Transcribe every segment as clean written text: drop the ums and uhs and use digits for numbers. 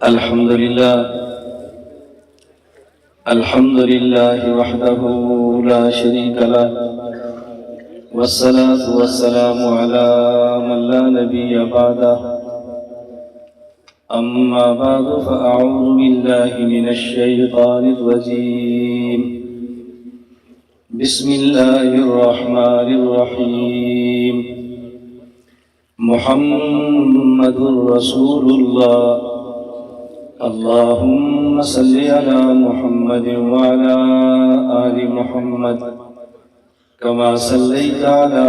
الحمد لله وحده لا شريك له، والصلاة والسلام على من لا نبي بعده. أما بعد فأعوذ بالله من الشيطان الرجيم. بسم الله الرحمن الرحيم. محمد رسول الله. اللهم صل على محمد وعلى آل محمد كما صليت على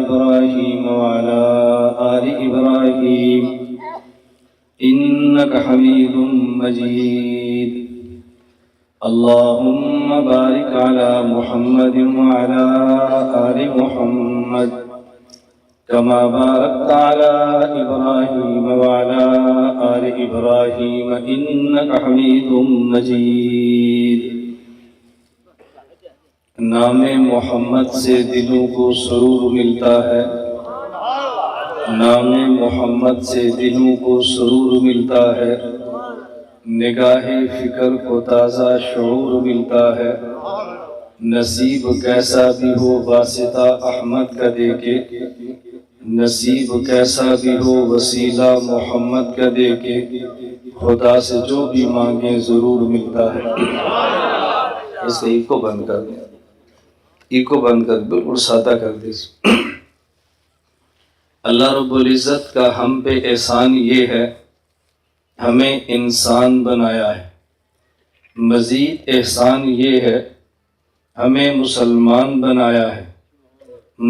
إبراهيم وعلى آل إبراهيم إنك حميد مجيد. اللهم بارك على محمد وعلى آل محمد كما باركت على إبراهيم وعلى آل إبراهيم إنك حميد مجيد. نام محمد سے دلوں کو سرور ملتا ہے، نام محمد سے دلوں کو سرور ملتا ہے، نگاہ فکر کو تازہ شعور ملتا ہے. نصیب کیسا بھی ہو واسطہ احمد کا دے کے، نصیب کیسا بھی ہو وسیلہ محمد کا دے کے، خدا سے جو بھی مانگے ضرور ملتا ہے. اس کا ایکو بند کر دیں، ایکو بند کر بالکل سادہ کر دیں. اللہ رب العزت کا ہم پہ احسان یہ ہے، ہمیں انسان بنایا ہے. مزید احسان یہ ہے، ہمیں مسلمان بنایا ہے.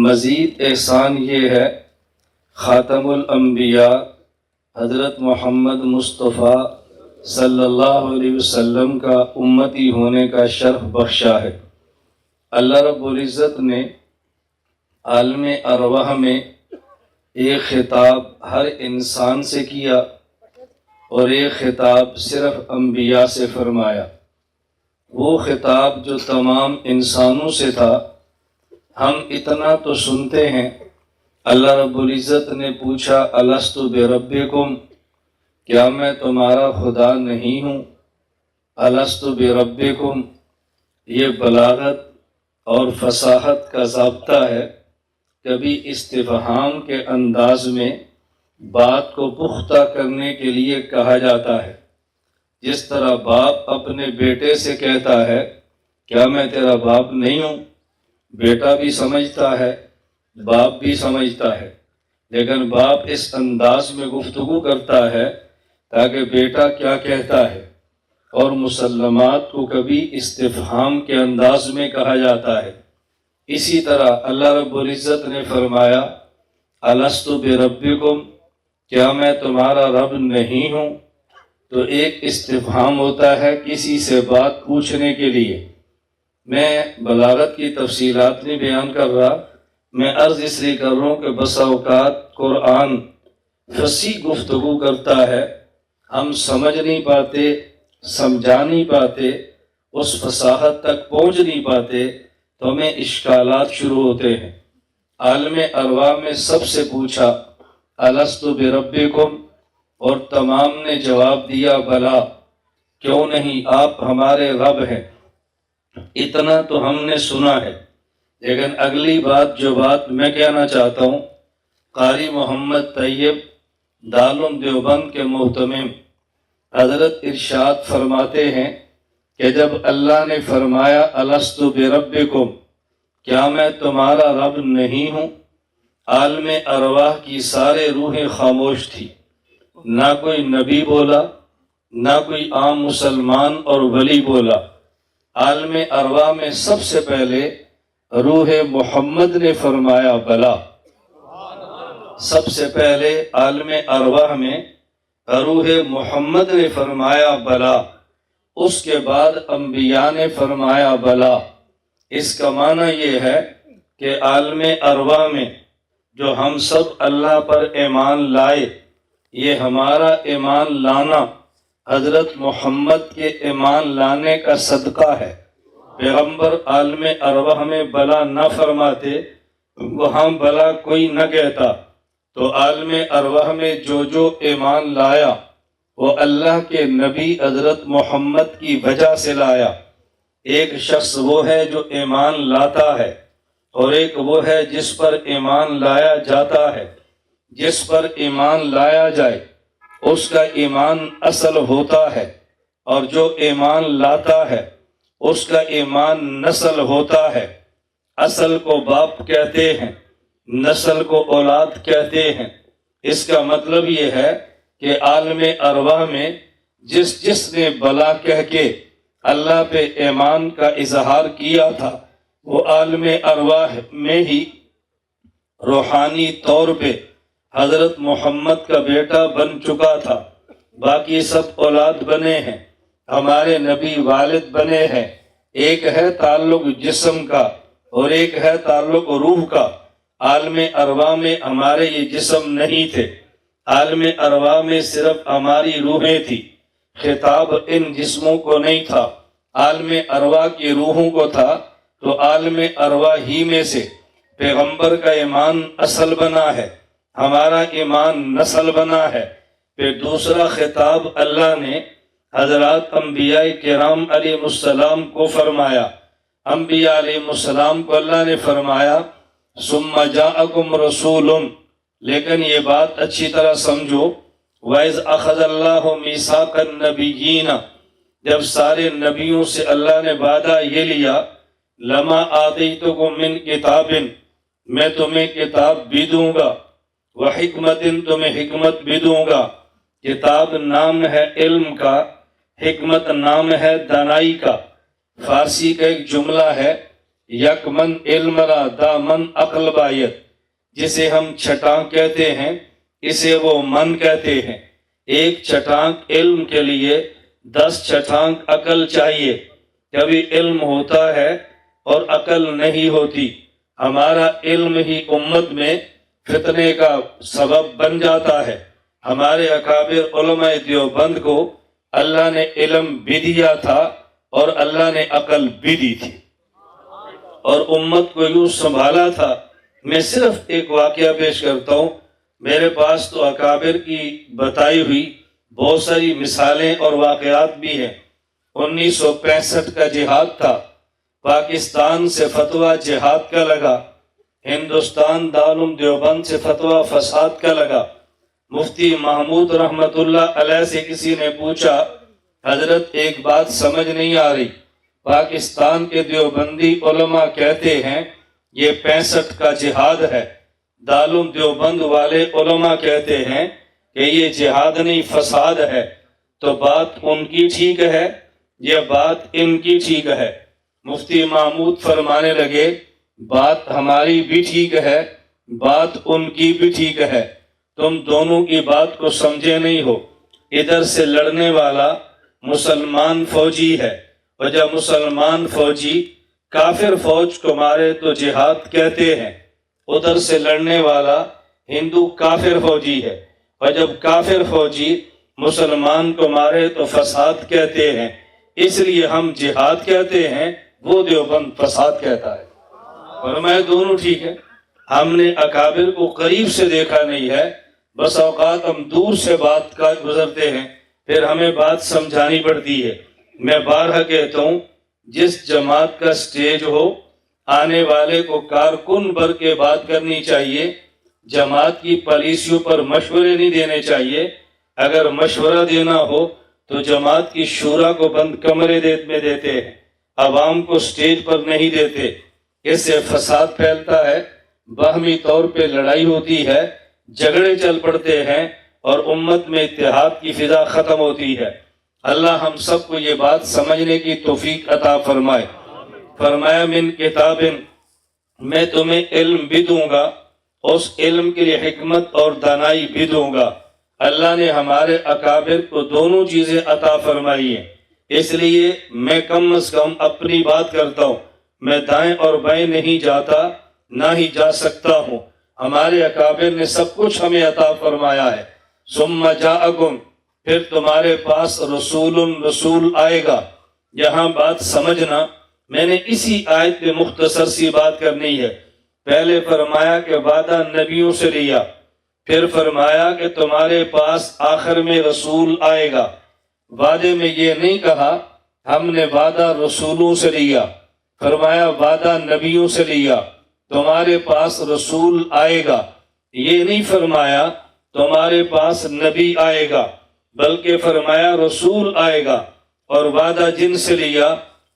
مزید احسان یہ ہے، خاتم الانبیاء حضرت محمد مصطفیٰ صلی اللہ علیہ وسلم کا امتی ہونے کا شرف بخشا ہے. اللہ رب العزت نے عالم ارواح میں ایک خطاب ہر انسان سے کیا اور ایک خطاب صرف انبیاء سے فرمایا. وہ خطاب جو تمام انسانوں سے تھا، ہم اتنا تو سنتے ہیں. اللہ رب العزت نے پوچھا الست بربکم، کیا میں تمہارا خدا نہیں ہوں؟ الست بربکم، یہ بلاغت اور فصاحت کا ضابطہ ہے. کبھی استفہام کے انداز میں بات کو پختہ کرنے کے لیے کہا جاتا ہے. جس طرح باپ اپنے بیٹے سے کہتا ہے کیا میں تیرا باپ نہیں ہوں؟ بیٹا بھی سمجھتا ہے، باپ بھی سمجھتا ہے، لیکن باپ اس انداز میں گفتگو کرتا ہے تاکہ بیٹا کیا کہتا ہے. اور مسلمات کو کبھی استفہام کے انداز میں کہا جاتا ہے. اسی طرح اللہ رب العزت نے فرمایا الست بربکم، کیا میں تمہارا رب نہیں ہوں؟ تو ایک استفہام ہوتا ہے کسی سے بات پوچھنے کے لیے. میں بلاغت کی تفصیلات نہیں بیان کر رہا، میں عرض اس لیے کر رہا ہوں کہ بسا اوقات قرآن فصیح گفتگو کرتا ہے، ہم سمجھ نہیں پاتے، سمجھا نہیں پاتے، اس فصاحت تک پہنچ نہیں پاتے، تو ہمیں اشکالات شروع ہوتے ہیں. عالم ارواح میں سب سے پوچھا الست بربکم، اور تمام نے جواب دیا بلا، کیوں نہیں، آپ ہمارے رب ہیں. اتنا تو ہم نے سنا ہے، لیکن اگلی بات جو بات میں کہنا چاہتا ہوں، قاری محمد طیب دارالعلوم دیوبند کے محتمم حضرت ارشاد فرماتے ہیں کہ جب اللہ نے فرمایا الست بربکم، کیا میں تمہارا رب نہیں ہوں، عالم ارواح کی سارے روحیں خاموش تھی. نہ کوئی نبی بولا، نہ کوئی عام مسلمان اور ولی بولا. عالم ارواح میں سب سے پہلے روح محمد نے فرمایا بلا. سب سے پہلے عالم ارواح میں روح محمد نے فرمایا بلا، اس کے بعد انبیاء نے فرمایا بلا. اس کا معنی یہ ہے کہ عالم ارواح میں جو ہم سب اللہ پر ایمان لائے، یہ ہمارا ایمان لانا حضرت محمد کے ایمان لانے کا صدقہ ہے. پیغمبر عالم ارواح میں بلا نہ فرماتے، وہاں بلا کوئی نہ کہتا، تو عالم ارواح میں جو ایمان لایا وہ اللہ کے نبی حضرت محمد کی وجہ سے لایا۔ ایک شخص وہ ہے جو ایمان لاتا ہے، اور ایک وہ ہے جس پر ایمان لایا جاتا ہے۔ جس پر ایمان لایا جائے اس کا ایمان اصل ہوتا ہے، اور جو ایمان لاتا ہے اس کا ایمان نسل ہوتا ہے۔ اصل کو باپ کہتے ہیں، نسل کو اولاد کہتے ہیں۔ اس کا مطلب یہ ہے کہ عالم ارواح میں جس نے بلا کہہ کے اللہ پہ ایمان کا اظہار کیا تھا، وہ عالم ارواح میں ہی روحانی طور پہ حضرت محمد کا بیٹا بن چکا تھا۔ باقی سب اولاد بنے ہیں، ہمارے نبی والد بنے ہیں۔ ایک ہے تعلق جسم کا اور ایک ہے تعلق روح کا۔ عالم ارواح میں ہمارے یہ جسم نہیں تھے، عالم ارواح میں صرف ہماری روحیں تھی۔ خطاب ان جسموں کو نہیں تھا، عالم ارواح کی روحوں کو تھا۔ تو عالم ارواح ہی میں سے پیغمبر کا ایمان اصل بنا ہے، ہمارا ایمان نسل بنا ہے۔ پھر دوسرا خطاب اللہ نے حضرات انبیاء کرام علیہ السلام کو فرمایا۔ انبیاء علیہ السلام کو اللہ نے فرمایا ثم جاءکم رسول، لیکن یہ بات اچھی طرح سمجھو، وَإِذْ أَخَذَ اللَّهُ مِيثَاقَ النَّبِيِّينَ، جب سارے نبیوں سے اللہ نے وعدہ یہ لیا، لَمَا آتَيْتُكُم مِّن کتاب، میں تمہیں کتاب بھی دوں گا، وَحِکْمَةٍ، تمہیں حکمت بھی دوں گا۔ کتاب نام ہے علم کا، حکمت نام ہے دانائی کا۔ فارسی کا ایک جملہ ہے، یک من علم را دامن عقل باید، جسے ہم چھٹانک کہتے ہیں اسے وہ من کہتے ہیں۔ ایک چھٹانک علم کے لیے 10 چھٹانک عقل چاہیے۔ کبھی علم ہوتا ہے اور عقل نہیں ہوتی۔ ہمارا علم ہی امت میں فتنے کا سبب بن جاتا ہے۔ ہمارے اکابر علماء دیوبند کو اللہ نے علم بھی دیا تھا اور اللہ نے عقل بھی دی تھی، اور امت کو یوں سنبھالا تھا۔ میں صرف ایک واقعہ پیش کرتا ہوں، میرے پاس تو اکابر کی بتائی ہوئی بہت ساری مثالیں اور واقعات بھی ہیں۔ 1965 کا جہاد تھا، پاکستان سے فتویٰ جہاد کا لگا، ہندوستان دارالعلوم دیوبند سے فتویٰ فساد کا لگا۔ مفتی محمود رحمت اللہ علیہ سے کسی نے پوچھا، حضرت ایک بات سمجھ نہیں آ رہی، پاکستان کے دیوبندی علماء کہتے ہیں یہ 65 کا جہاد ہے، دارالعلوم دیوبند والے علماء کہتے ہیں کہ یہ جہاد نہیں فساد ہے، تو بات ان کی ٹھیک ہے یا بات ان کی ٹھیک ہے؟ مفتی محمود فرمانے لگے بات ہماری بھی ٹھیک ہے، بات ان کی بھی ٹھیک ہے، تم دونوں کی بات کو سمجھے نہیں ہو۔ ادھر سے لڑنے والا مسلمان فوجی ہے، اور جب مسلمان فوجی کافر فوج کو مارے تو جہاد کہتے ہیں۔ ادھر سے لڑنے والا ہندو کافر فوجی ہے، اور جب کافر فوجی مسلمان کو مارے تو فساد کہتے ہیں۔ اس لیے ہم جہاد کہتے ہیں، وہ دیوبند فساد کہتا ہے۔ فرمایا دونوں ٹھیک ہے۔ ہم نے اکابر کو قریب سے دیکھا نہیں ہے، بس اوقات ہم دور سے بات کا گزرتے ہیں، پھر ہمیں بات سمجھانی پڑتی ہے۔ میں بارہا کہتا ہوں، جس جماعت کا سٹیج ہو، آنے والے کو کارکن بھر کے بات کرنی چاہیے۔ جماعت کی پالیسیوں پر مشورے نہیں دینے چاہیے۔ اگر مشورہ دینا ہو تو جماعت کی شورا کو بند کمرے میں دیتے ہیں، عوام کو سٹیج پر نہیں دیتے۔ اس سے فساد پھیلتا ہے، باہمی طور پہ لڑائی ہوتی ہے، جھگڑے چل پڑتے ہیں، اور امت میں اتحاد کی فضا ختم ہوتی ہے۔ اللہ ہم سب کو یہ بات سمجھنے کی توفیق عطا فرمائے۔ فرمایا من کتاب، میں تمہیں علم بھی دوں گا، اس علم کے لیے حکمت اور دانائی بھی دوں گا۔ اللہ نے ہمارے اکابر کو دونوں چیزیں عطا فرمائی ہیں، اس لیے میں کم از کم اپنی بات کرتا ہوں۔ میں دائیں اور بائیں نہیں جاتا، نہ ہی جا سکتا ہوں۔ ہمارے اکابر نے سب کچھ ہمیں عطا فرمایا ہے۔ ثم جاءکم، پھر تمہارے پاس رسول آئے گا۔ یہاں بات سمجھنا، میں نے اسی آیت میں مختصر سی بات کرنی ہے۔ پہلے فرمایا کہ وعدہ نبیوں سے لیا، پھر فرمایا کہ تمہارے پاس آخر میں رسول آئے گا۔ وعدے میں یہ نہیں کہا ہم نے وعدہ رسولوں سے لیا، فرمایا وعدہ نبیوں سے لیا۔ تمہارے پاس رسول آئے گا، یہ نہیں فرمایا تمہارے پاس نبی آئے گا، بلکہ فرمایا رسول آئے گا، اور وعدہ جن سے لیا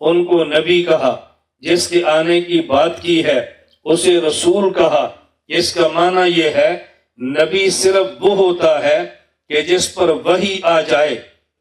ان کو نبی کہا، جس کے آنے کی بات کی ہے اسے رسول کہا۔ اس کا معنی یہ ہے نبی صرف وہ ہوتا ہے کہ جس پر وحی آ جائے،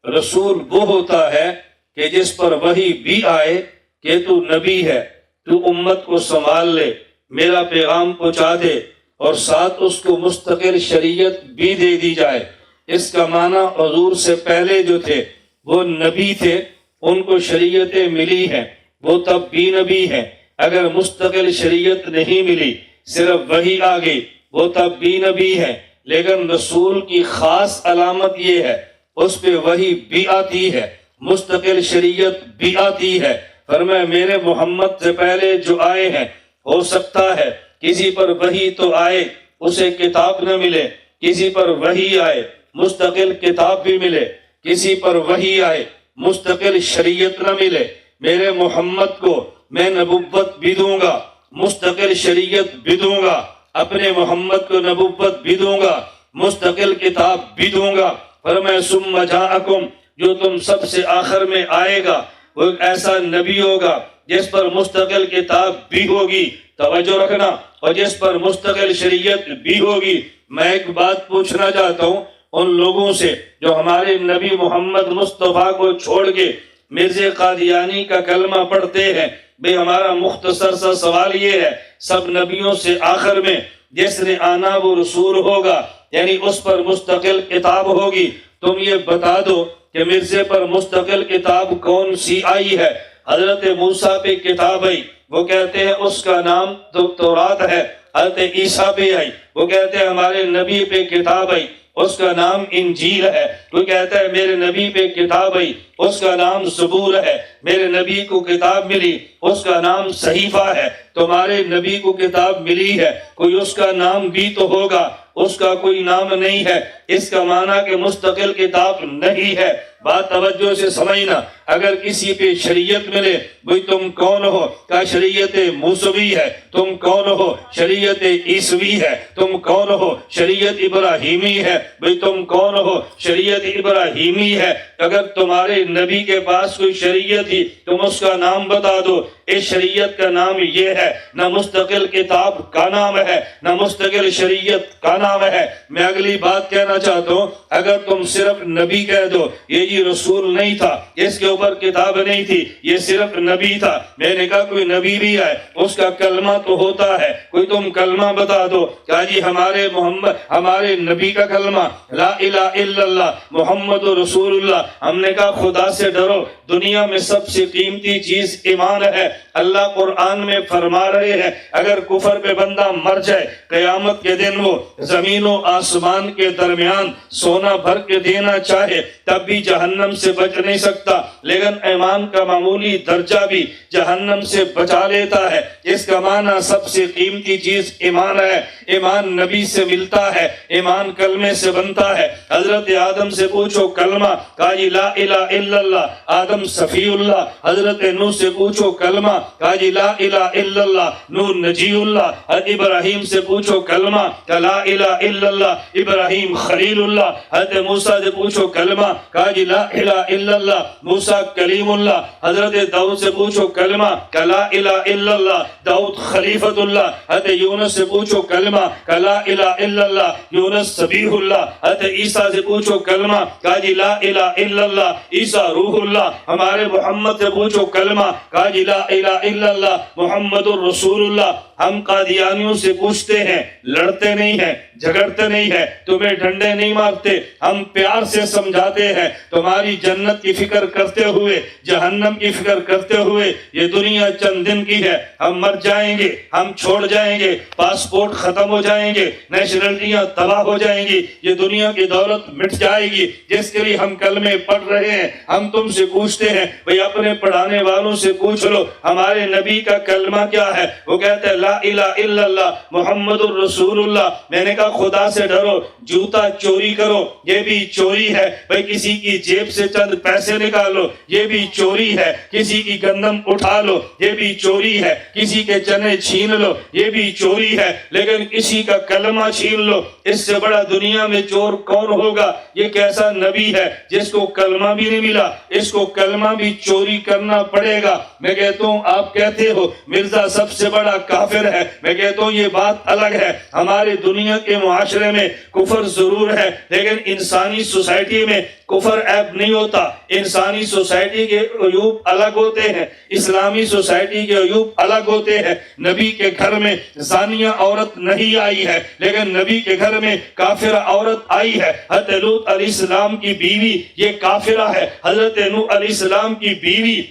رسول وہ ہوتا ہے کہ جس پر وحی بھی آئے کہ تو نبی ہے، تو امت کو سنبھال لے، میرا پیغام پہنچا دے، اور ساتھ اس کو مستقل شریعت بھی دے دی جائے۔ اس کا معنی حضور سے پہلے جو تھے وہ نبی تھے، ان کو شریعتیں ملی ہیں، وہ تب بھی نبی ہیں۔ اگر مستقل شریعت نہیں ملی، صرف وحی آ گئی، وہ تب بھی نبی ہیں۔ لیکن رسول کی خاص علامت یہ ہے اس پہ وحی بھی آتی ہے، مستقل شریعت بھی آتی ہے۔ فرمایا میرے محمد سے پہلے جو آئے ہیں، ہو سکتا ہے کسی پر وحی تو آئے اسے کتاب نہ ملے، کسی پر وحی آئے مستقل کتاب بھی ملے، کسی پر وحی آئے مستقل شریعت نہ ملے۔ میرے محمد کو میں نبوت بھی دوں گا، مستقل شریعت بھی دوں گا، اپنے محمد کو نبوت بھی دوں گا، مستقل کتاب بھی دوں گا۔ فرمایا ثم جاءکم، جو تم سب سے آخر میں آئے گا وہ ایک ایسا نبی ہوگا جس پر مستقل کتاب بھی ہوگی، توجہ رکھنا، اور جس پر مستقل شریعت بھی ہوگی۔ میں ایک بات پوچھنا چاہتا ہوں ان لوگوں سے جو ہمارے نبی محمد مصطفیٰ کو چھوڑ کے مرزا قادیانی کا کلمہ پڑھتے ہیں، بھئی ہمارا مختصر سا سوال یہ ہے، سب نبیوں سے آخر میں جس نے آنا وہ رسول ہوگا، یعنی اس پر مستقل کتاب ہوگی۔ تم یہ بتا دو کہ مرزے پر مستقل کتاب کون سی آئی ہے؟ حضرت موسیٰ پہ کتاب آئی، وہ کہتے ہیں اس کا نام تورات ہے۔ حضرت عیسیٰ پہ آئی، وہ کہتے ہیں ہمارے نبی پہ کتاب آئی، اس کا نام انجیل ہے۔ کوئی کہتا ہے میرے نبی پہ کتاب آئی، اس کا نام زبور ہے۔ میرے نبی کو کتاب ملی، اس کا نام صحیفہ ہے۔ تمہارے نبی کو کتاب ملی ہے، کوئی اس کا نام بھی تو ہوگا، اس کا کوئی نام نہیں ہے۔ اس کا معنی کہ مستقل کتاب نہیں ہے۔ بات توجہ سے سمجھنا، اگر کسی پہ شریعت ملے، بھئی تم کون ہو؟ کہا شریعت موسوی ہے۔ تم کون ہو؟ شریعت عیسوی ہے۔ تم کون ہو؟ شریعت ابراہیمی ہے۔ بھئی تم کون ہو؟ شریعت ابراہیمی ہے۔ اگر تمہارے نبی کے پاس کوئی شریعت ہی، تم اس کا نام بتا دو۔ اس شریعت کا نام یہ ہے، نہ مستقل کتاب کا نام ہے، نہ مستقل شریعت کا نام ہے۔ میں اگلی بات کہنا چاہتا ہوں، اگر تم صرف نبی کہہ دو، یہ جی رسول نہیں تھا، اس کے اوپر کتاب نہیں تھی، یہ صرف نبی تھا۔ میں نے کہا کوئی نبی بھی ہے، اس کا کلمہ تو ہوتا ہے، کوئی تم کلمہ بتا دو۔ کہا جی ہمارے محمد، ہمارے نبی کا کلمہ لا الہ الا اللہ محمد رسول اللہ۔ ہم نے کہا خدا سے ڈرو، دنیا میں سب سے قیمتی چیز ایمان ہے۔ اللہ قرآن میں فرما رہے ہیں اگر کفر پہ بندہ مر جائے، قیامت کے دن وہ زمین و آسمان کے درمیان سونا بھر کے دینا چاہے تب بھی جہنم سے بچ نہیں سکتا، لیکن ایمان کا معمولی درجہ بھی جہنم سے بچا لیتا ہے۔ اس کا معنی سب سے قیمتی چیز ایمان ہے۔ ایمان نبی سے ملتا ہے، ایمان کلمے سے بنتا ہے۔ حضرت آدم سے پوچھو کلمہ، کہا جی لا الہ الا اللہ، آدم صفی اللہ۔ حضرت نوح سے پوچھو کلمہ، کہا جی لا الہ الا اللہ، نوح نجی اللہ۔ حضرت ابراہیم سے پوچھو کلمہ، کہا لا الہ الا اللہ، ابراہیم خلیل اللہ۔ حضرت موسیٰ سے پوچھو کلمہ، کہا جی لا الہ الا اللہ، موسیٰ کلیم اللہ۔ حضرت داؤد سے پوچھو کلمہ، کہا لا الہ الا اللہ، داؤد خلیفۃ اللہ۔ حضرت یونس سے پوچھو کلمہ، کہا لا الہ الا اللہ، یونس سبیح اللہ۔ حضرت عیسیٰ سے پوچھو کلمہ، کہا جی لا الہ الا اللہ، عیسیٰ روح اللہ۔ ہمارے محمد سے پوچھو کلمہ، کہا جی لا الہ الا اللہ محمد الرسول اللہ۔ ہم قادیانیوں سے پوچھتے ہیں، لڑتے نہیں ہیں، جھگڑتے نہیں ہیں، تمہیں ڈنڈے نہیں مارتے، ہم پیار سے سمجھاتے ہیں، تمہاری جنت کی فکر کرتے ہوئے، جہنم کی فکر کرتے ہوئے، یہ دنیا چند دن کی ہے، ہم مر جائیں گے، ہم چھوڑ جائیں گے، پاسپورٹ ختم ہو جائیں گے، نیشنلٹیاں تباہ ہو جائیں گی، یہ دنیا کی دولت مٹ جائے گی جس کے لیے ہم کلمے پڑھ رہے ہیں۔ ہم تم سے پوچھتے ہیں، بھئی اپنے پڑھانے والوں سے پوچھ لو ہمارے نبی کا کلمہ کیا ہے؟ وہ کہتے ہیں لا الہ الا اللہ محمد الرسول اللہ. میں نے کہا خدا سے ڈرو. جوتا چوری کرو یہ بھی چوری ہے. بھئی کسی کی جیب سے چند پیسے نکالو یہ بھی چوری ہے. کسی کی گندم اٹھا لو یہ بھی چوری ہے. کسی کے چنے چھین لو یہ بھی چوری ہے. لیکن کسی کا کلمہ چھین لو، اس سے بڑا دنیا میں چور کون ہوگا؟ یہ کیسا نبی ہے جس کو کلمہ بھی نہیں ملا؟ اس کو کلمہ بھی چوری کرنا پڑے گا. میں کہتا ہوں آپ کہتے ہو مرزا سب سے بڑا کافر ہے. میں کہتا ہوں یہ بات الگ ہے. ہمارے دنیا کے معاشرے میں کفر ضرور ہے، لیکن انسانی سوسائٹی میں کفر عیب نہیں ہوتا. انسانی سوسائٹی کے عیوب الگ ہوتے ہیں، اسلامی سوسائٹی کے عیوب الگ ہوتے ہیں. نبی کے گھر میں زانیہ عورت نہیں آئی ہے، لیکن نبی کے گھر میں کافرہ عورت آئی ہے. حضرت لوط علیہ السلام کی بیوی یہ کافرہ ہے. حضرت نوح علیہ السلام کی بیوی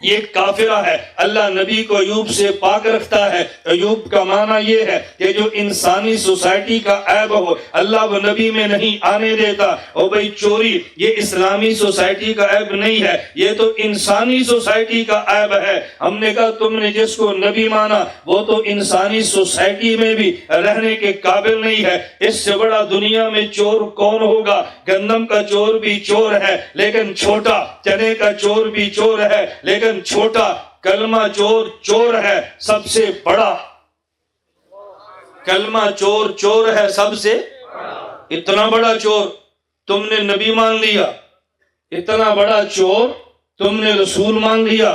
یہ کافرہ ہے. اللہ نبی کو عیوب سے پاک رکھتا ہے. عیوب کا معنی یہ ہے کہ جو انسانی سوسائٹی کا عیب ہو اللہ وہ نبی میں نہیں آنے دیتا. او بھئی چوری یہ اسلامی سوسائٹی کا عیب نہیں ہے، یہ تو انسانی سوسائٹی کا عیب ہے. ہم نے کہا تم نے جس کو نبی مانا وہ تو انسانی سوسائٹی میں بھی رہنے کے قابل نہیں ہے. اس سے بڑا دنیا میں چور کون ہوگا؟ گندم کا چور بھی چور ہے لیکن چھوٹا، چنے کا چور بھی چور ہے لیکن چھوٹا. کلمہ چور چور ہے سب سے بڑا. کلمہ چور چور ہے سب سے اتنا بڑا چور تم نے نبی مان لیا، اتنا بڑا چور تم نے رسول مان لیا.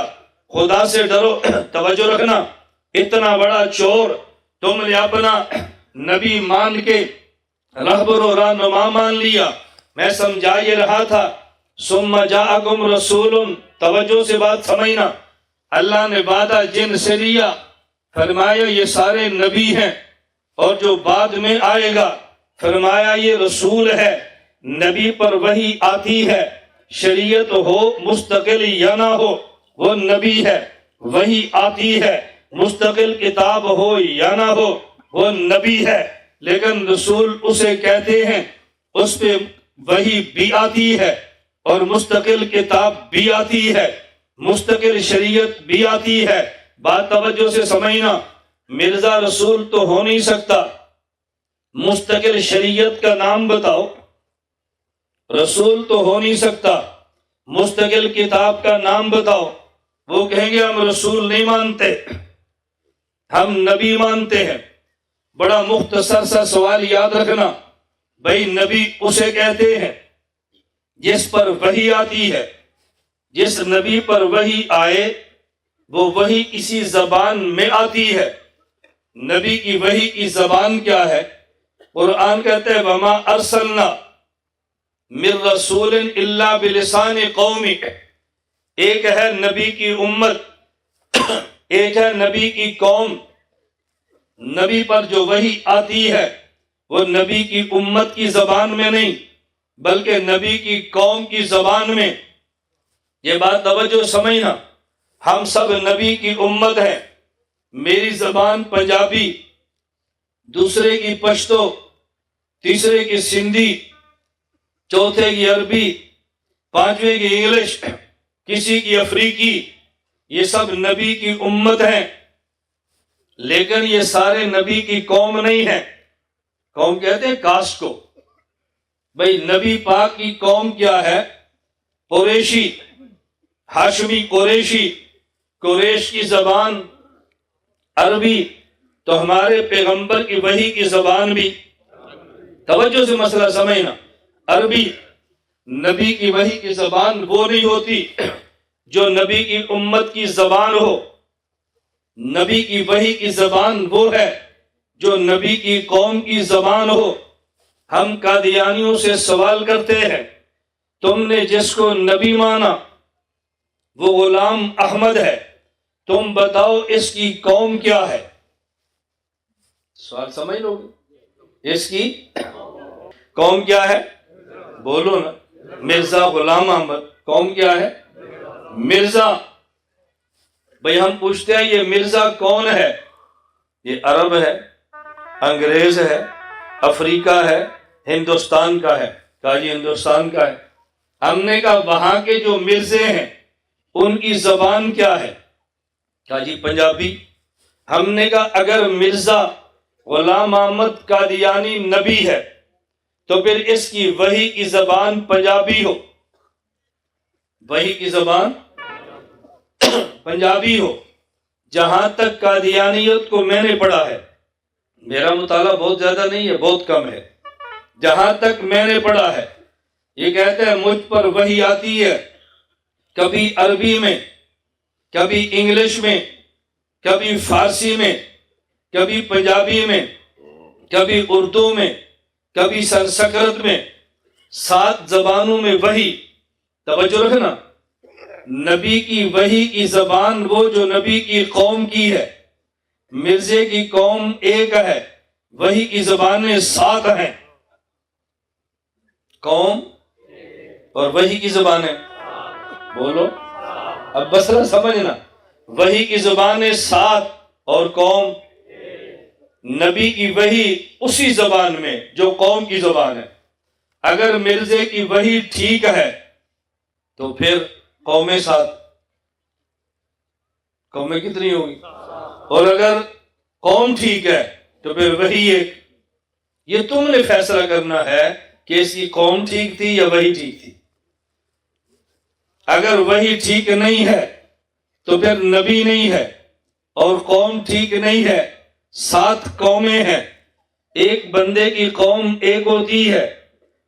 خدا سے ڈرو. توجہ رکھنا، اتنا بڑا چور تم نے اپنا نبی مان کے رہبر و رہنما مان لیا. میں سمجھا یہ رہا تھا ثم جاءکم رسول. توجہ سے بات سمجھنا. اللہ نے وعدہ جن سے لیا، فرمایا یہ سارے نبی ہیں، اور جو بعد میں آئے گا فرمایا یہ رسول ہے. نبی پر وحی آتی ہے، شریعت ہو مستقل یا نہ ہو وہ نبی ہے. وحی آتی ہے مستقل کتاب ہو یا نہ ہو وہ نبی ہے. لیکن رسول اسے کہتے ہیں اس پہ وحی بھی آتی ہے اور مستقل کتاب بھی آتی ہے، مستقل شریعت بھی آتی ہے. بات توجہ سے سمجھنا. مرزا رسول تو ہو نہیں سکتا. مستقل شریعت کا نام بتاؤ. رسول تو ہو نہیں سکتا. مستقل کتاب کا نام بتاؤ. وہ کہیں گے ہم رسول نہیں مانتے، ہم نبی مانتے ہیں. بڑا مختصر سا سوال یاد رکھنا. بھائی نبی اسے کہتے ہیں جس پر وحی آتی ہے. جس نبی پر وحی آئے وہ وحی کسی زبان میں آتی ہے. نبی کی وحی کی زبان کیا ہے؟ قرآن کہتے ہیں وما ارسلنا من رسول الا بلسان قومی. ایک ہے نبی کی امت، ایک ہے نبی کی قوم. نبی پر جو وحی آتی ہے وہ نبی کی امت کی زبان میں نہیں بلکہ نبی کی قوم کی زبان میں. یہ بات توجہ سمجھنا. ہم سب نبی کی امت ہیں. میری زبان پنجابی، دوسرے کی پشتو، تیسرے کی سندھی، چوتھے کی عربی، پانچویں کی انگلش، کسی کی افریقی. یہ سب نبی کی امت ہیں، لیکن یہ سارے نبی کی قوم نہیں ہیں. قوم کہتے ہیں کاسٹ کو. بھئی نبی پاک کی قوم کیا ہے؟ قریشی، ہاشمی قریشی. قریش کی زبان عربی، تو ہمارے پیغمبر کی وحی کی زبان بھی. توجہ سے مسئلہ سمجھنا. عربی. نبی کی وحی کی زبان وہ نہیں ہوتی جو نبی کی امت کی زبان ہو. نبی کی وحی کی زبان وہ ہے جو نبی کی قوم کی زبان ہو. ہم قادیانیوں سے سوال کرتے ہیں تم نے جس کو نبی مانا وہ غلام احمد ہے، تم بتاؤ اس کی قوم کیا ہے؟ سوال سمجھ لو گے. اس کی قوم کیا ہے؟ بولو نا. مرزا غلام احمد. قوم کیا ہے؟ مرزا. بھئی ہم پوچھتے ہیں یہ مرزا کون ہے؟ یہ عرب ہے، انگریز ہے، افریقہ ہے، ہندوستان کا ہے. کہا جی ہندوستان کا ہے. ہم نے کہا وہاں کے جو مرزے ہیں ان کی زبان کیا ہے؟ کہا جی پنجابی. ہم نے کہا اگر مرزا غلام احمد قادیانی نبی ہے تو پھر اس کی وحی کی زبان پنجابی ہو، وحی کی زبان پنجابی ہو۔ جہاں تک قادیانیت کو میں نے پڑھا ہے، میرا مطالعہ بہت زیادہ نہیں ہے، بہت کم ہے، جہاں تک میں نے پڑھا ہے یہ کہتا ہے مجھ پر وحی آتی ہے کبھی عربی میں، کبھی انگلش میں، کبھی فارسی میں، کبھی پنجابی میں، کبھی اردو میں، کبھی سنسکرت میں، 7 زبانوں میں وحی۔ توجہ رکھنا، نبی کی وحی کی زبان وہ جو نبی کی قوم کی ہے، مرزے کی قوم ایک ہے، وحی کی زبانیں 7 ہیں، قوم اور وحی کی زبانیں بولو، اب بسرا سمجھنا، وحی کی زبانیں 7 اور قوم، نبی کی وحی اسی زبان میں جو قوم کی زبان ہے۔ اگر مرزے کی وحی ٹھیک ہے تو پھر قومیں 7، قومیں کتنی ہوگی؟ اور اگر قوم ٹھیک ہے تو پھر وحی ایک۔ یہ تم نے فیصلہ کرنا ہے کہ اس کی قوم ٹھیک تھی یا وحی ٹھیک تھی۔ اگر وحی ٹھیک نہیں ہے تو پھر نبی نہیں ہے، اور قوم ٹھیک نہیں ہے، 7 قومیں ہیں۔ ایک بندے کی قوم ایک ہوتی ہے،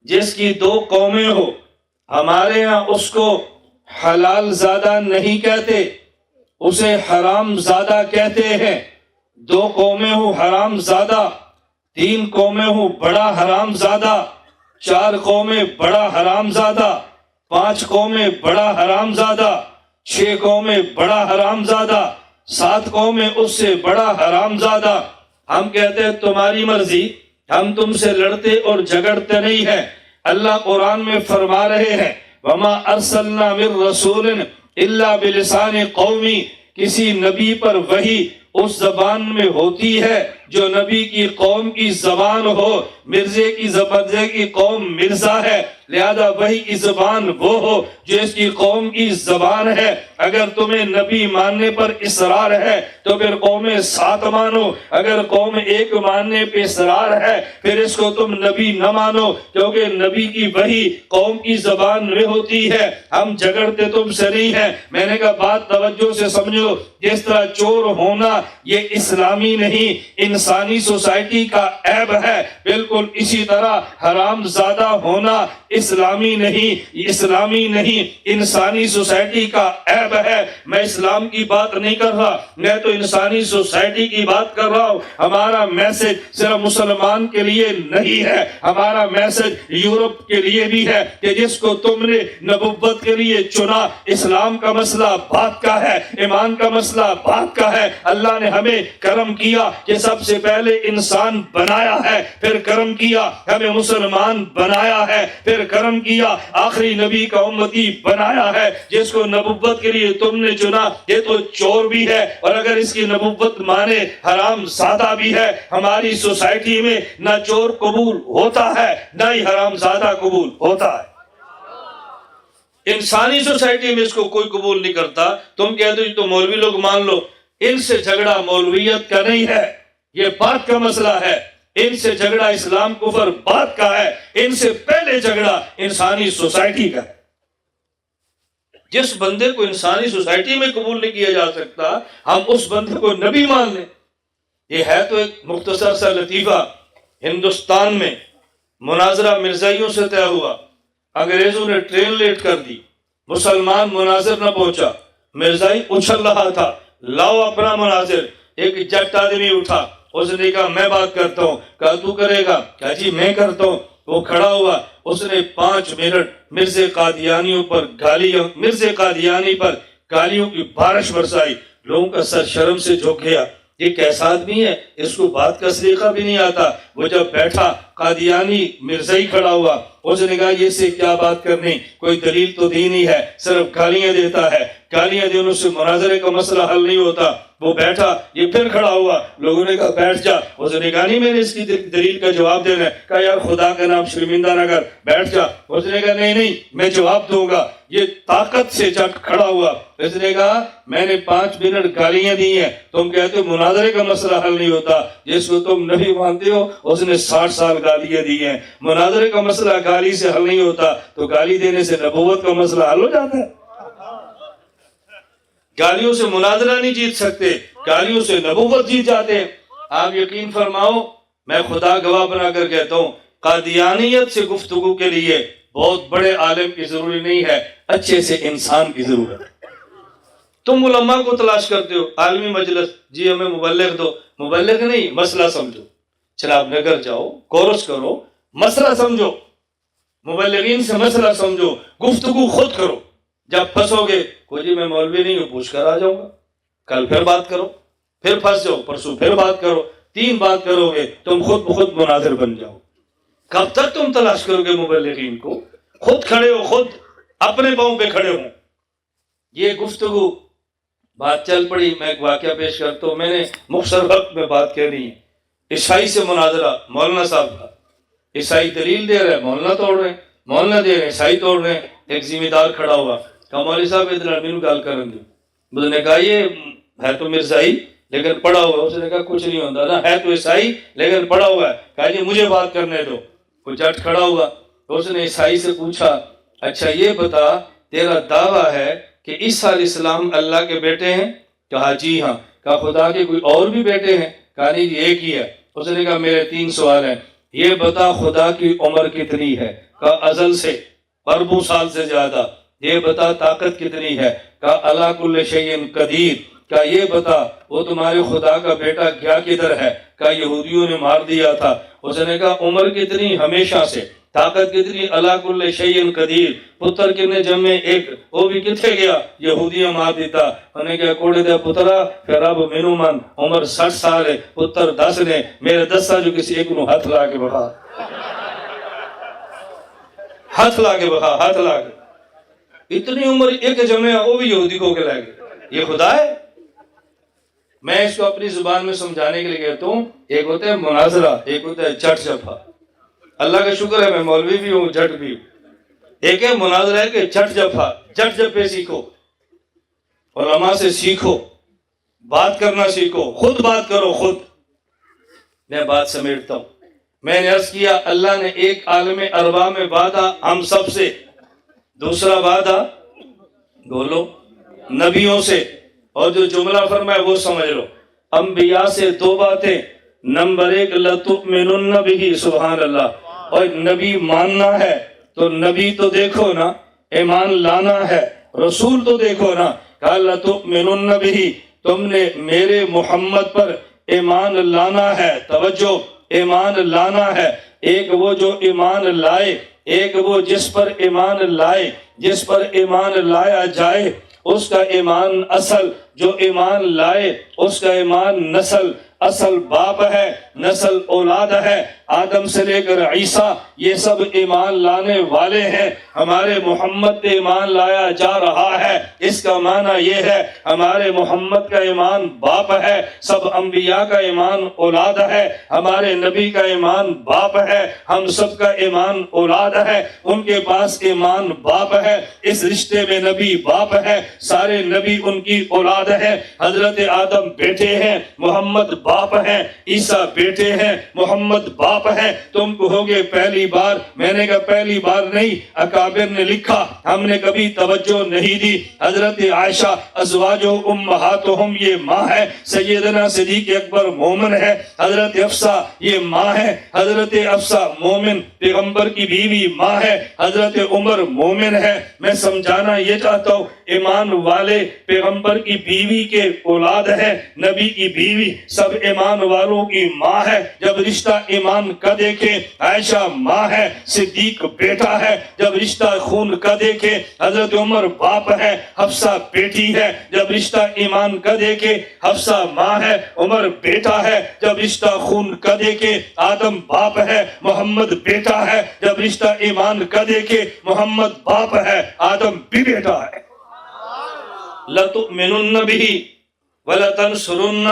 جس کی 2 قومیں ہو، ہمارے ہاں اس کو حلال زادہ نہیں کہتے، اسے حرام زادہ کہتے ہیں۔ 2 قومیں ہو حرام زادہ، 3 قومیں ہو بڑا حرام زادہ، 4 قومیں بڑا حرام زادہ، 5 قومیں بڑا حرام زادہ، 6 قومیں بڑا حرام زادہ، 7 قومیں اس سے بڑا حرام زادہ۔ ہم کہتے ہیں تمہاری مرضی، ہم تم سے لڑتے اور جھگڑتے نہیں ہیں۔ اللہ قرآن میں فرما رہے ہیں وَمَا أَرْسَلْنَا مِن رَّسُولٍ إِلَّا بِلِسَانِ قَوْمِ، کسی نبی پر وحی اس زبان میں ہوتی ہے جو نبی کی قوم کی زبان ہو۔ مرزے کی قوم مرزا ہے، لہذا وحی کی زبان وہ ہو جو اس کی قوم کی زبان ہے۔ اگر تمہیں نبی ماننے پر اصرار ہے تو پھر قوم 7 مانو، اگر قوم 1 ماننے پہ اصرار ہے پھر اس کو تم نبی نہ مانو، کیونکہ نبی کی وحی قوم کی زبان میں ہوتی ہے۔ ہم جھگڑتے تم سے نہیں ہیں۔ میں نے کہا بات توجہ سے سمجھو، جس طرح چور ہونا یہ اسلامی نہیں انسانی سوسائٹی کا عیب ہے، بالکل اسی طرح حرام زادہ ہونا اسلامی نہیں انسانی سوسائٹی کا عیب ہے۔ میں اسلام کی بات نہیں کر رہا، میں تو انسانی سوسائٹی کی بات کر رہا ہوں۔ ہمارا میسج صرف مسلمان کے لیے نہیں ہے، ہمارا میسج یورپ کے لیے بھی ہے کہ جس کو تم نے نبوت کے لیے چنا، اسلام کا مسئلہ بات کا ہے، ایمان کا مسئلہ بات کا ہے۔ اللہ نے ہمیں کرم کیا کہ سب سے پہلے انسان بنایا ہے، پھر کرم کیا ہمیں مسلمان بنایا ہے، پھر کرم کیا آخری نبی کا امتی بنایا ہے۔ جس کو نبوت کے لیے تم نے چنا یہ تو چور بھی ہے، اور اگر اس کی نبوت مانے حرام زادہ بھی ہے۔ ہماری سوسائٹی میں نہ چور قبول ہوتا ہے نہ ہی حرام زادہ قبول ہوتا ہے۔ انسانی سوسائٹی میں اس کو کوئی قبول نہیں کرتا۔ تم کہتے ہو تو مولوی لوگ مان لو، ان سے جھگڑا مولویت کا نہیں ہے، یہ بات کا مسئلہ ہے۔ ان سے جھگڑا اسلام کفر بات کا ہے، ان سے پہلے جھگڑا انسانی سوسائٹی کا ہے۔ جس بندے کو انسانی سوسائٹی میں قبول نہیں کیا جا سکتا، ہم اس بندے کو نبی مان لیں۔ یہ ہے تو ایک مختصر سا لطیفہ۔ ہندوستان میں مناظرہ مرزائیوں سے طے ہوا، انگریزوں نے ٹرین لیٹ کر دی، مسلمان مناظر نہ پہنچا، مرزائی اچھل رہا تھا، لاؤ اپنا مناظر۔ ایک جٹ آدمی اٹھا، اس نے کہا میں بات کرتا ہوں۔ کہا تو کرے گا؟ کہا جی میں کرتا ہوں۔ وہ کھڑا ہوا، اس نے 5 منٹ مرزے قادیانیوں پر مرزے قادیانی پر گالیوں کی بارش برسائی۔ لوگوں کا سر شرم سے جھک گیا، یہ کیسا آدمی ہے، اس کو بات کا سلیقہ بھی نہیں آتا۔ وہ جب بیٹھا، قادیانی مرزائی کھڑا ہوا، اس نے کہا یہ سے کیا بات کرنی، کوئی دلیل تو دی نہیں ہے، صرف گالیاں دیتا ہے، گالیاں دینے سے مناظرے کا مسئلہ حل نہیں ہوتا۔ وہ بیٹھا، یہ پھر کھڑا ہوا، لوگوں نے کہا بیٹھ جا، اس نے کہا نہیں میں نے اس کی دلیل کا جواب دینا ہے، کہا یار خدا کا نام شرمندہ نہ کر، بیٹھ جا۔ اس نے کہا نہیں میں جواب دوں گا، یہ طاقت سے جٹ کھڑا ہوا۔ اس نے کہا میں نے 5 منٹ گالیاں دی ہیں، تم کہتے ہو مناظرے کا مسئلہ حل نہیں ہوتا، جس کو تم نبی مانتے ہو اس نے 60 سال گالیاں دی ہیں، مناظرے کا مسئلہ گالی سے حل نہیں ہوتا تو گالی دینے سے نبوت کا مسئلہ حل ہو جاتا ہے؟ گالیوں سے مناظرہ نہیں جیت سکتے، گالیوں سے نبوت جیت جاتے ہیں۔ آپ یقین فرماؤ، میں خدا گواہ بنا کر کہتا ہوں، قادیانیت سے گفتگو کے لیے بہت بڑے عالم کی ضروری نہیں ہے، اچھے سے انسان کی ضرورت ہے۔ تم علماء کو تلاش کرتے ہو، عالمی مجلس، جی ہمیں مبلغ دو، مبلغ نہیں، مسئلہ سمجھو، چناب نگر جاؤ، کورس کرو، مسئلہ سمجھو، مبلغین سے مسئلہ سمجھو، گفتگو خود کرو۔ جب پھنسو گے، کوئی جی میں مولوی نہیں ہوں، پوچھ کر آ جاؤں گا، کل پھر بات کرو، پھر پھنس جاؤ، پرسوں پھر بات کرو، 3 بات کرو گے تم خود بخود مناظر بن جاؤ۔ کب تک تم تلاش کرو گے مبلغین کو؟ خود کھڑے ہو، خود اپنے پاؤں پہ کھڑے ہو۔ یہ گفتگو بات چل پڑی۔ میں ایک واقعہ پیش کرتا ہوں، میں نے مختصر وقت میں بات کہنی ہے۔ عیسائی سے مناظرہ، مولانا صاحب کا، عیسائی دلیل دے رہے ہیں، مولانا توڑ رہے ہیں، مولانا دے رہے ہیں، عیسائی توڑ رہے ہیں۔ ایک ذمہ دار کھڑا ہوا، کہا مولوی صاحب ادھر مینوں گل کرن دو۔ اس نے کہا یہ ہے تو مرزائی لیکن پڑھا ہوا ہے۔ اس نے کہا کچھ نہیں ہوتا نا، ہے تو عیسائی لیکن پڑھا ہوا ہے۔ کہا جی مجھے بات کرنے دو۔ وہ جٹ کھڑا ہوا، اس نے عیسائی سے پوچھا اچھا یہ بتا تیرا دعویٰ ہے کہ عیسیٰ علیہ السلام اللہ کے بیٹے ہیں؟ کہا جی ہاں۔ کہا خدا کے کوئی اور بھی بیٹے ہیں؟ کہا نہیں جی ایک ہی ہے۔ اس نے کہا میرے 3 سوال ہیں، یہ بتا خدا کی عمر کتنی ہے؟ کہا ازل سے اربوں سال سے زیادہ۔ یہ بتا طاقت کتنی ہے؟ کہا علی کل شیء قدیر۔ کہا یہ بتا وہ تمہارے خدا کا بیٹا کیا کدھر ہے؟ کہا یہودیوں نے مار دیا تھا۔ اس نے کہا عمر کتنی؟ ہمیشہ سے۔ طاقت کتنی؟ علی کل شیء قدیر۔ پتر کنے جمے؟ ایک، وہ بھی کتنے گیا؟ یہودیاں مار دیتا۔ انہوں نے کہا کوڑے دے پترا پھر رب مینوں من، عمر 60 سال ہے، پتر 10 نے، میرے 10 جو کسی ایک نو ہاتھ لا کے بخا، ہاتھ لا کے بخا، ہاتھ لا کے۔ اتنی عمر ایک جمع، وہ بھی یہودی کو کے لائے گئے۔ یہ خدا ہے؟ میں اس کو اپنی زبان میں سمجھانے کے لیے کہتا ہوں، ایک ہوتا ہے مناظرہ، ایک ہوتا ہے جٹ جفا۔ اللہ کا شکر ہے میں مولوی بھی ہوں، جٹ بھی ہوں۔ ایک ہے مناظرہ ہے کہ جٹ جفا، جٹ جفے سیکھو، علماء سے سیکھو، بات کرنا سیکھو، خود بات کرو، خود۔ میں بات سمیٹتا ہوں۔ میں نے عرض کیا اللہ نے ایک عالم ارواح میں وعدہ ہم سب سے، دوسرا وعدہ بولو نبیوں سے، اور جو جملہ فرمائے وہ سمجھ لو۔ انبیاء سے 2 باتیں، نمبر 1 لَتُؤْمِنُنَّ بِهِ، سبحان اللہ، اور نبی ماننا ہے تو نبی تو دیکھو نا، ایمان لانا ہے، رسول تو دیکھو نا۔ کہا لَتُؤْمِنُنَّ بِهِ، تم نے میرے محمد پر ایمان لانا ہے، توجہ، ایمان لانا ہے۔ ایک وہ جو ایمان لائے، ایک وہ جس پر ایمان لائے، جس پر ایمان لایا جائے اس کا ایمان اصل، جو ایمان لائے اس کا ایمان نسل، اصل باپ ہے، نسل اولاد ہے۔ آدم سے لے کر عیسیٰ یہ سب ایمان لانے والے ہیں۔ ہمارے محمد پہ ایمان لایا جا رہا ہے، اس کا معنی یہ ہے ہمارے محمد کا ایمان باپ ہے، سب انبیاء کا ایمان اولاد ہے، ہمارے نبی کا ایمان باپ ہے، ہم سب کا ایمان اولاد ہے، ان کے پاس ایمان باپ ہے، اس رشتے میں نبی باپ ہے، سارے نبی ان کی اولاد ہے۔ حضرت آدم بیٹے ہیں، محمد باپ ہیں، عیسیٰ بیٹے ہیں، محمد باپ ہیں۔ تم کہو گے پہلی بار، میں نے کہا پہلی بار نہیں، اکابر نے لکھا، ہم نے کبھی توجہ نہیں دی۔ حضرت عائشہ ازواجہ امہاتہم یہ ماں ہے، سیدنا صدیق اکبر مومن ہے، حضرت حفصہ یہ ماں ہے، حضرت حفصہ مومن پیغمبر کی بیوی ماں ہے، حضرت عمر مومن ہے۔ میں سمجھانا یہ چاہتا ہوں ایمان والے پیغمبر کی بیوی کے اولاد ہے، نبی کی بیوی، سب ایمان والوں کی ماں ہے، جب رشتہ ایمان کا دیکھے عائشہ ماں ہے، صدیق بیٹا ہے، جب رشتہ خون کا دیکھے حضرت عمر باپ ہے، حفصہ بیٹی ہے، جب رشتہ ایمان کا دیکھے حفصہ ماں ہے، عمر بیٹا ہے، جب رشتہ خون کا دیکھے آدم باپ ہے، محمد بیٹا ہے، جب رشتہ ایمان کا دیکھے محمد باپ ہے، آدم بھی بیٹا ہے۔ لَتُؤْمِنُنَّ بِهِ وَلَتَنْصُرُنَّ،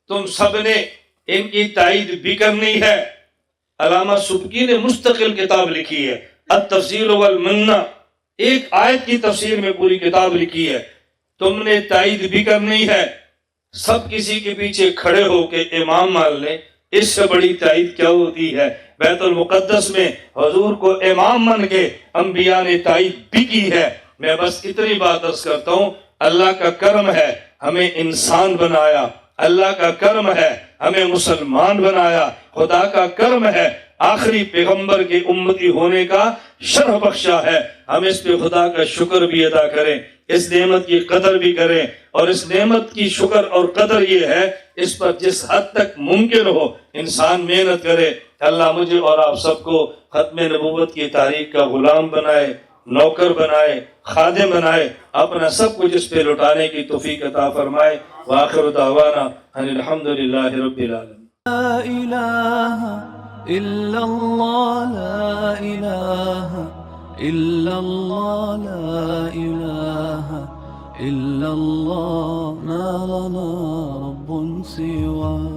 تم سب نے ان کی تائید بھی کرنی ہے۔ علامہ سبکی نے مستقل کتاب لکھی ہے التفسیر والمنہ، ایک آیت کی تفسیر میں پوری کتاب لکھی ہے۔ تم نے تائید بھی کرنی ہے۔ سب کسی کے پیچھے کھڑے ہو کے امام مان لیں، اس سے بڑی تائید کیا ہوتی ہے؟ بیت المقدس میں حضور کو امام مان کے انبیاء نے تائید بھی کی ہے۔ میں بس اتنی بات عرض کرتا ہوں، اللہ کا کرم ہے ہمیں انسان بنایا، اللہ کا کرم ہے ہمیں مسلمان بنایا، خدا کا کرم ہے آخری پیغمبر کے امتی ہونے کا شرف بخشا ہے۔ ہم اس پہ خدا کا شکر بھی ادا کریں، اس نعمت کی قدر بھی کریں، اور اس نعمت کی شکر اور قدر یہ ہے اس پر جس حد تک ممکن ہو انسان محنت کرے۔ اللہ مجھے اور آپ سب کو ختم نبوت کی تاریخ کا غلام بنائے، نوکر بنائے، خادم بنائے، اپنا سب کچھ اس پہ لٹانے کی توفیق عطا فرمائے۔ وآخر دعوانا ان الحمدللہ رب العالمین۔ لا إله إلا الله، لا إله إلا الله، لا إله إلا الله، ما لنا رب سواه۔